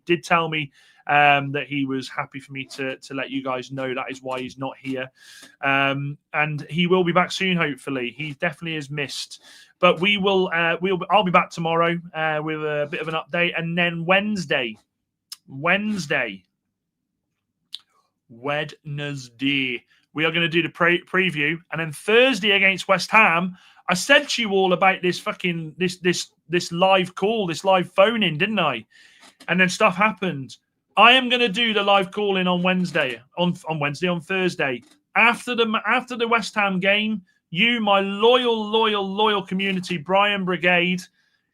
did tell me that he was happy for me to let you guys know that is why he's not here. And he will be back soon, hopefully. He definitely is missed. But I'll be back tomorrow with a bit of an update. And then Wednesday, we are going to do the preview. And then Thursday against West Ham, I said to you all about this this live call, this live phone-in, didn't I? And then stuff happened. I am going to do the live call-in on Thursday. After the West Ham game, you, my loyal community, Brian Brigade,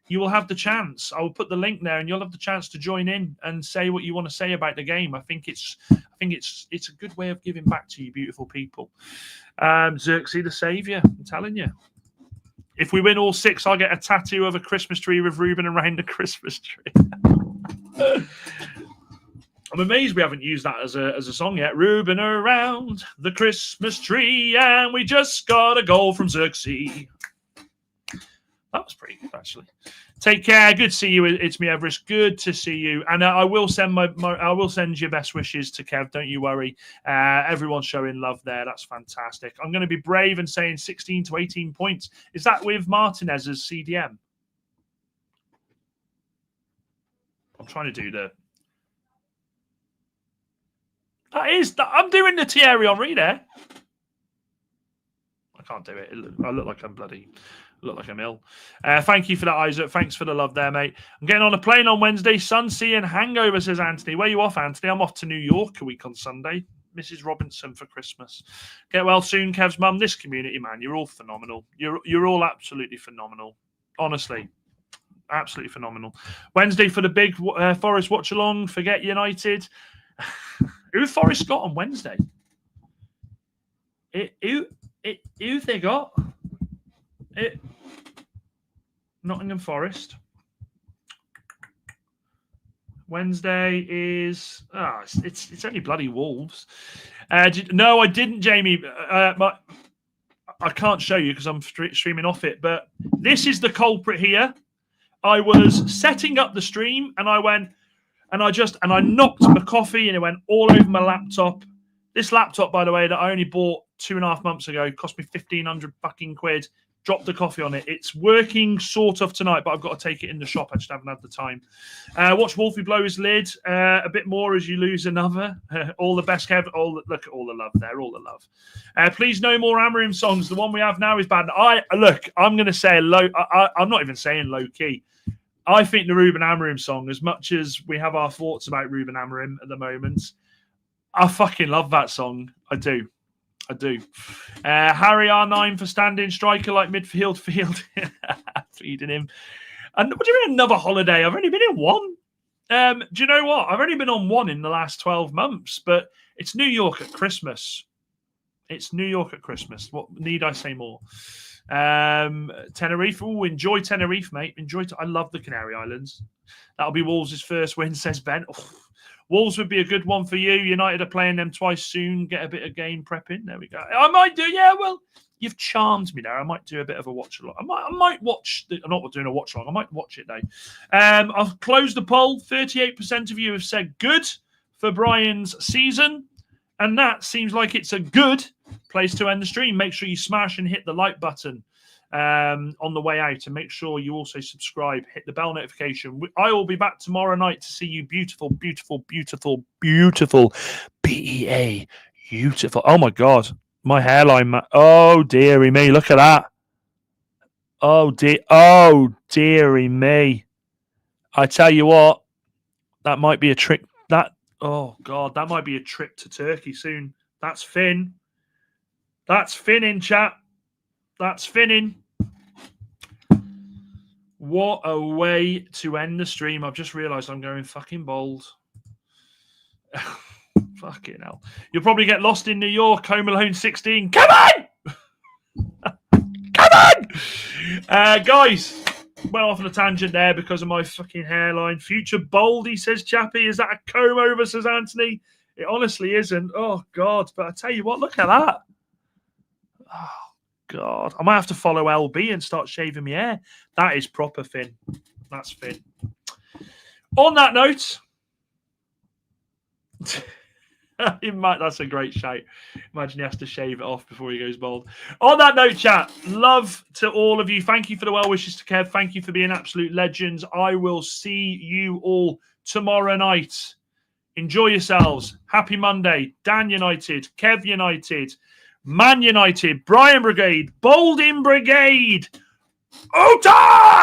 you will have the chance. I will put the link there, and you'll have the chance to join in and say what you want to say about the game. I think it's a good way of giving back to you, beautiful people. Xerxes the Saviour, I'm telling you. If we win all 6, I'll get a tattoo of a Christmas tree with Ruben around the Christmas tree. I'm amazed we haven't used that as a song yet. Ruben around the Christmas tree, and we just got a goal from Xerxes. That was pretty good, actually. Take care. Good to see you. It's me, Everest. Good to see you. And I will send I will send your best wishes to Kev. Don't you worry. Everyone's showing love there. That's fantastic. I'm going to be brave and saying 16 to 18 points. Is that with Martinez as CDM? I'm trying to do the. I'm doing the Thierry Henry there. I can't do it. I look like I'm bloody. Look like I'm ill. Thank you for that, Isaac. Thanks for the love there, mate. I'm getting on a plane on Wednesday. Sun, sea, and hangover, says Anthony. Where are you off, Anthony? I'm off to New York a week on Sunday. Mrs. Robinson for Christmas. Get well soon, Kev's mum. This community, man, you're all phenomenal. You're all absolutely phenomenal. Honestly, absolutely phenomenal. Wednesday for the big Forest watch along. Forget United. Who Forest got on Wednesday? Who they got? Nottingham Forest. Wednesday is it's only bloody Wolves. No, I didn't, Jamie. I can't show you because I'm streaming off it. But this is the culprit here. I was setting up the stream and I went and I knocked my coffee and it went all over my laptop. This laptop, by the way, that I only bought 2.5 months ago, cost me 1,500 fucking quid. Dropped the coffee on it. It's working sort of tonight, but I've got to take it in the shop. I just haven't had the time. Watch Wolfie blow his lid a bit more as you lose another. All the best, Kev. Look at all the love there. All the love. Please, no more Amorim songs. The one we have now is bad. I'm going to say low. I'm not even saying low key. I think the Rúben Amorim song, as much as we have our thoughts about Rúben Amorim at the moment, I fucking love that song. I do. Harry R9 for standing striker like midfield field. Feeding him. And what do you mean another holiday? I've only been in one. Do you know what? I've only been on one in the last 12 months, but it's New York at Christmas. What need I say more? Tenerife. Oh, enjoy Tenerife, mate. I love the Canary Islands. That'll be Wolves' first win, says Ben. Oh. Wolves would be a good one for you. United are playing them twice soon. Get a bit of game prepping. There we go. I might do. Yeah, well, you've charmed me there. I might do a bit of a watch along. I might watch. I'm not doing a watch along. I might watch it though. I've closed the poll. 38% of you have said good for Brian's season, and that seems like it's a good place to end the stream. Make sure you smash and hit the like button on the way out, and make sure you also subscribe, hit the bell notification. I will be back tomorrow night to see you beautiful BEA. Beautiful. Oh my God, my hairline. Oh dearie me, look at that. Oh dearie me. I tell you what, that might be a trick. Oh God, that might be a trip to Turkey soon. That's Finn. That's Finning, chat. That's Finning. What a way to end the stream. I've just realised I'm going fucking bold. Fucking hell. You'll probably get lost in New York, Home Alone 16. Come on! Come on! Guys, went off on a tangent there because of my fucking hairline. Future Boldy, says Chappie. Is that a comb over, says Anthony? It honestly isn't. Oh, God. But I tell you what, look at that. Oh, God. I might have to follow LB and start shaving my hair. That is proper Finn. That's Finn. On that note, that's a great shout. Imagine he has to shave it off before he goes bald. On that note, chat, love to all of you. Thank you for the well wishes to Kev. Thank you for being absolute legends. I will see you all tomorrow night. Enjoy yourselves. Happy Monday. Dan United, Kev United, Man United, Brian Brigade, Bolding Brigade. Ota!